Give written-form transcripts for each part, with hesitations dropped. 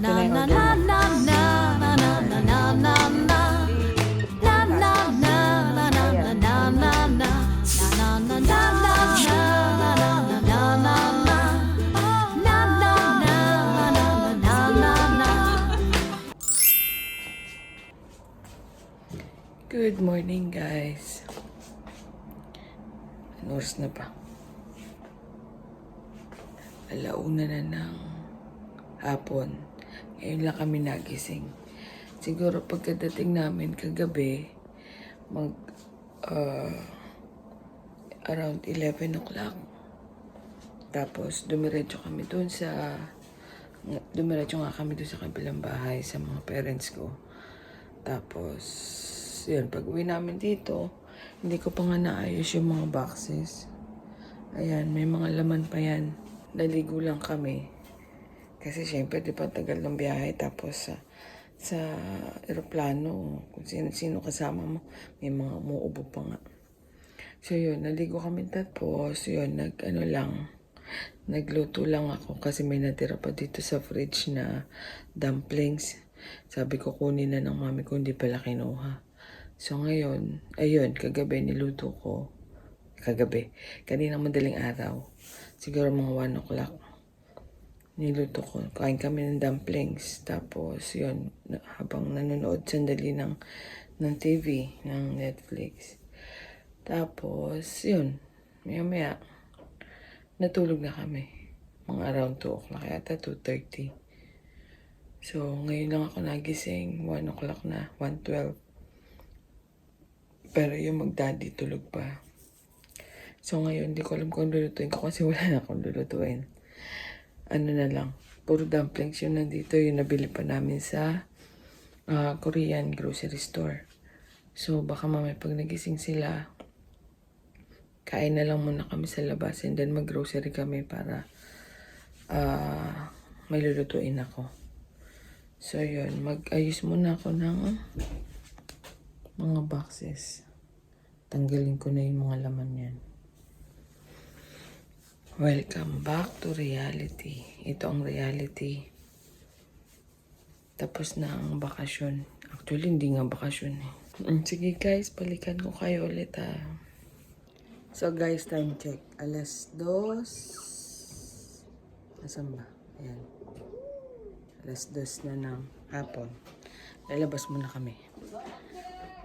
Ito na yung order na. Good morning, guys. Anong oras na ba? 1:00 na ng hapon. Ngayon lang kami nagising. Siguro pagkadating namin kagabi, around 11 o'clock. Tapos dumiretso nga kami doon sa kabilang bahay sa mga parents ko. Tapos, yun, pag uwi namin dito, hindi ko pa nga naayos yung mga boxes. Ayan, may mga laman pa yan. Naligo lang kami. Kasi syempre, di pa tagal ng biyahe. Tapos sa aeroplano, kung sino kasama mo, may mga umuubo pa nga. So yun, naligo kami tapos, yun, nagluto lang ako kasi may natira pa dito sa fridge na dumplings. Sabi ko kunin na ng mami ko, hindi pala kinuha. So ngayon, ayun, kagabi niluto ko. Kanina madaling araw. Siguro mga 1 o'clock. Niluto ko. Kain kami ng dumplings. Tapos, yun, habang nanonood sandali ng TV, ng Netflix. Tapos, yun, maya-maya, natulog na kami. Mga around 2 o'clock, yata 2:30. So, ngayon lang ako nagising, 1 o'clock na, 1:12. Pero yung mag-daddy tulog pa. So, ngayon, di ko alam kung lulutuin ko kasi wala na akong lulutuin. Ano na lang, puro dumplings yun nandito, yung nabili pa namin sa Korean grocery store. So, baka mamaya pag nagising sila, kain na lang muna kami sa labas and then mag-grocery kami para may lulutuin ako. So, yun, mag-ayos muna ako ng mga boxes. Tanggalin ko na yung mga laman yan. Welcome back to reality. Ito ang reality. Tapos na ang bakasyon. Actually, hindi nga bakasyon eh. Sige guys, balikan ko kayo ulit ah. So guys, time check. 2:00. Nasaan ba? Ayan. 2:00 na ng hapon. Lalabas muna kami.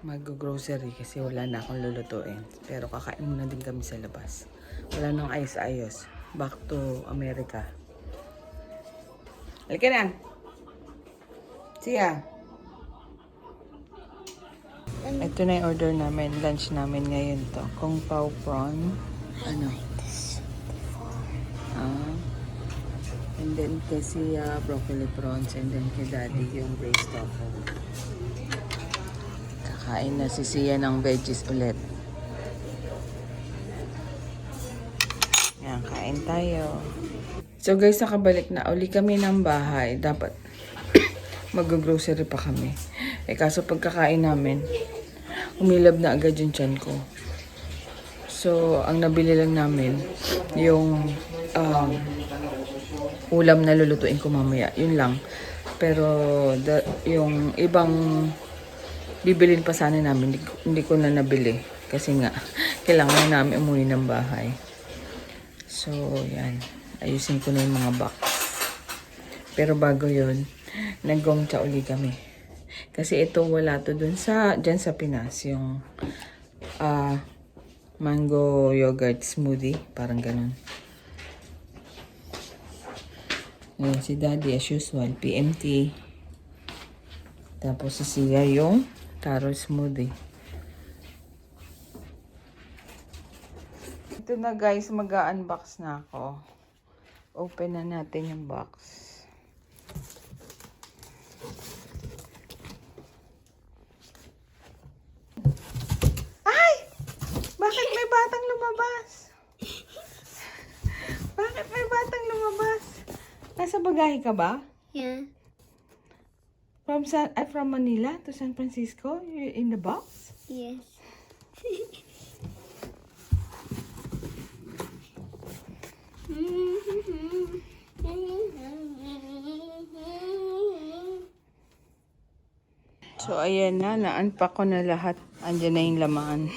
Mag-grocery kasi wala na akong lulutuin. Pero kakain muna din kami sa labas. Wala nang ayos-ayos. Back to America. Halika na. Siya. Ito na yung order namin. Lunch namin ngayon to. Kung pao prawn. Ano? And then kasi broccoli prawns. And then kay daddy yung braised tofu. Kakain na si Sia ng veggies ulit. Yan, kain tayo. So guys, nakabalik na uli kami ng bahay. Dapat mag-grocery pa kami. Kaso pagkakain namin, umilab na agad yung tiyan ko. So, ang nabili lang namin, yung ulam na lulutuin ko mamaya. Yun lang. Pero, yung ibang bibilin pa sana namin, hindi ko na nabili. Kasi nga, kailangan namin umuwi ng bahay. So, yan. Ayusin ko na yung mga box. Pero bago yun, nag-gongcha uli kami. Kasi ito wala to dyan sa Pinas. Yung mango yogurt smoothie. Parang ganun. Ayan, si daddy as usual, PMT. Tapos si Sia yung taro smoothie. Ito na guys, mag-unbox na ako. Open na natin yung box. Ay! Bakit may batang lumabas? Bakit may batang lumabas? Nasa bagahe ka ba? Yeah. From Manila to San Francisco? You're in the box? Yes. So, ayan na. Na-unpack ko na lahat. Andyan na yung laman.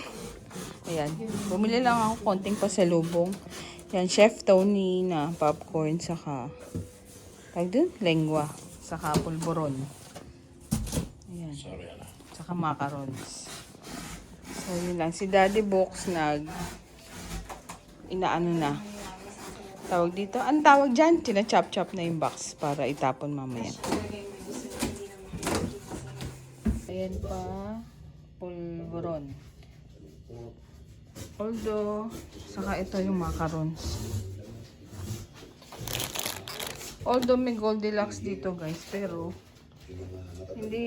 Ayan. Bumili lang ako konting pasalubong. Yan, Chef Tony na popcorn saka tawag dun? Lengua. Saka pulburon. Ayan. Saka macarons. So, yun lang. Si Daddy Box inaano na. Tawag dito. Ang tawag dyan, tina-chop-chop na yung box para itapon mamaya. Ayan pa. Pulburon. Although, saka ito yung macarons. Although may Goldilocks dito guys, pero hindi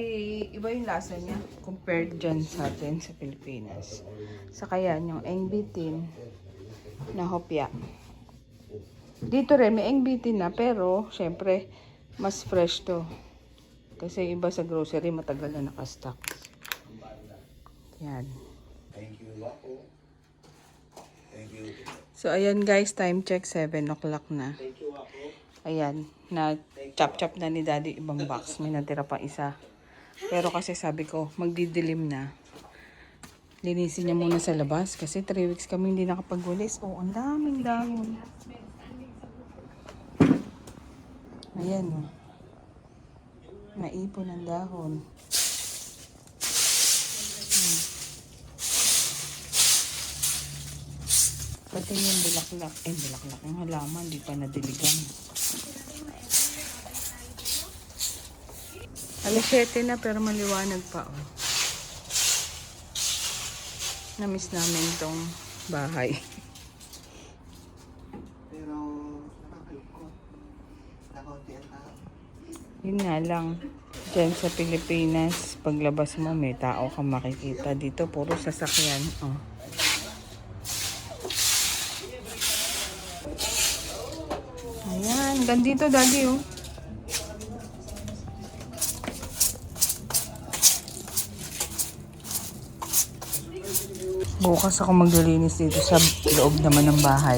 iba yung lasa niya compared dyan sa atin sa Pilipinas. Saka yan, yung engbitin na hopya. Dito rin may engbitin na, pero syempre mas fresh to. Kasi iba sa grocery matagal na nakastock. Yan. So ayan guys, time check 7 o'clock na. Ayan, na chop-chop na ni Daddy ibang box. May natira pa isa. Pero kasi sabi ko, magdidilim na. Linisin niya muna sa labas kasi 3 weeks kami hindi nakapagwalis. Oh, ang daming dahon. Ayan, oh. Naipon ang dahon. Pati yung bulaklak. Bulaklak ng halaman. Di pa nadiligan. Alas 7 na pero maliwanag pa. Oh. Namiss namin tong bahay. Pero nakakalungkot. Nakaunti ang tao. Yun nga lang. Diyan sa Pilipinas, paglabas mo may tao kang makikita. Dito puro sasakyan. Oh. Ayan, gandito Daddy oh. Bukas ako maglilinis dito sa loob naman ng bahay.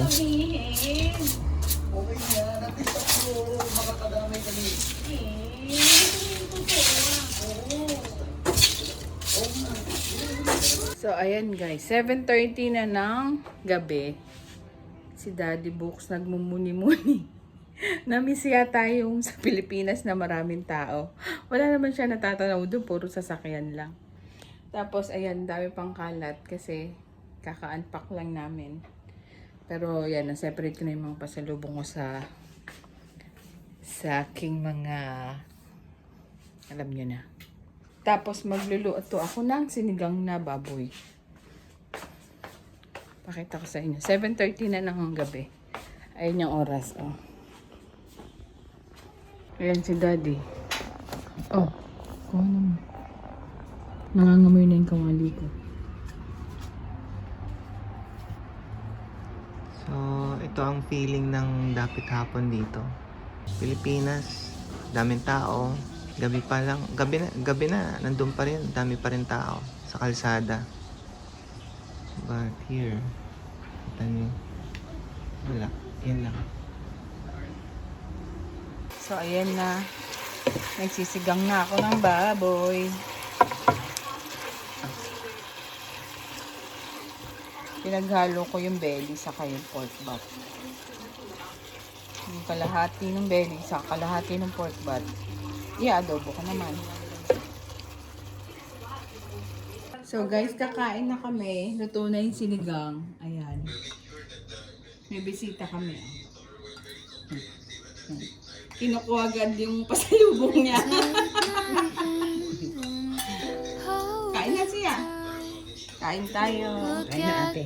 So ayan guys, 7:30 na ng gabi. Si Daddy Books nagmumuni-muni. Namiss yata yung sa Pilipinas na maraming tao. Wala naman siya natatanaw doon, puro sasakyan lang. Tapos ayan, dami pang kalat kasi kaka-unpack lang namin. Pero yan, na-separate ko na yung mga pasalubong ko sa aking mga, alam nyo na. Tapos magluluto ako ng sinigang na baboy. Pakita ko sa inyo. 7:30 na ng gabi. Ayun yung oras. Oh. Ayan si Daddy. Oh, kuha naman. Nangangamoy na yung kawali ko. So, ito ang feeling ng dapit hapon dito. Pilipinas, daming tao. Gabi pa lang, gabi na, nandun pa rin, dami pa rin tao sa kalsada. But here, kita nyo, wala, yan lang. So, ayan na. Nagsisigang na ako ng baboy. Pinaghalo ko yung belly saka yung pork butt. Yung kalahati ng belly saka kalahati ng pork butt. I-adobo ko naman. So guys, kakain na kami. Luto na yung sinigang. Ayan. May bisita kami. Kinukuha agad yung pasalubong niya. Kain na siya. Kain tayo. Kain na ate.